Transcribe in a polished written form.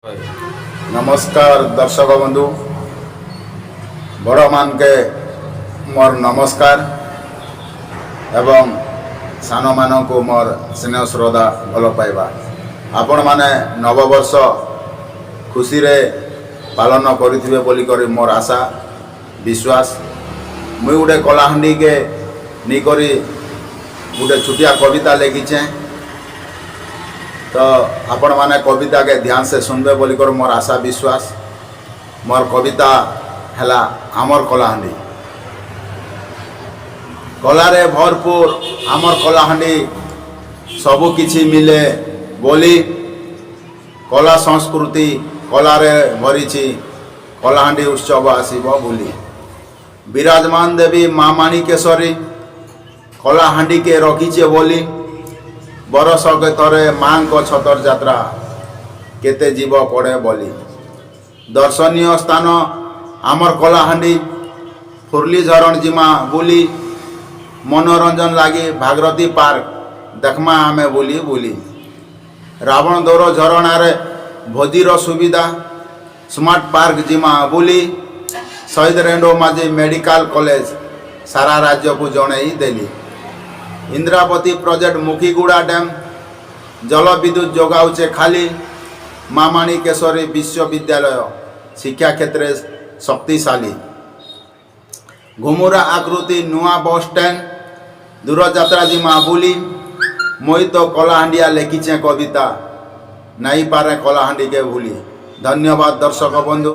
नमस्कार दर्शक बंधु बड़ मान के मोर नमस्कार एवं सान मान को मोर स्नेह श्रद्धा भल पाइबा आपण माने नववर्ष खुशी रे पालन करिथिबे बोली करी मोर आशा विश्वास मुई गोटे कलाहांडी के निकरी गोटे छुटिया कविता लिखिचे तो आपण माने कविता के ध्यान से सुनबे बोली कर मोर आशा विश्वास। मोर कविता हैला आमर कलाहांडी। कलारे भरपूर आमर कलाहांडी सबु किछि मिले बोली कला संस्कृति कलारे भरिछि कलाहांडी उत्सव आसीबो बोली। विराजमान देवी माँ माणिकेश्वरी कलाहांडी के रखिछे बोली बरस के थरे माँ को छतर यात्रा केते जीव पड़े बोली। दर्शनीय स्थान आमर कलाहांडी फुरली झरण जिमा बुली मनोरंजन लगी भागरथी पार्क देखमा आमे बुली बुली। रावण दौर झरणार भोजीर सुविधा स्मार्ट पार्क जिमा बुली। शहीद रेणु माझी मेडिकल कॉलेज सारा राज्य को जनई देली। इंद्रावती प्रोजेक्ट मुखीगुड़ा डैम जल विद्युत जोगाउचे खाली। माँ माणिकेश्वरी विश्वविद्यालय शिक्षा क्षेत्र शक्तिशाली। घुमुरा आकृति नुआ बस स्टैंड दूरयात्रा जिमा बुली। मोहित तो कलाहांडिया लिखिचे कविता नहीं पारे कलाहांडी के भूली। धन्यवाद दर्शक बंधु।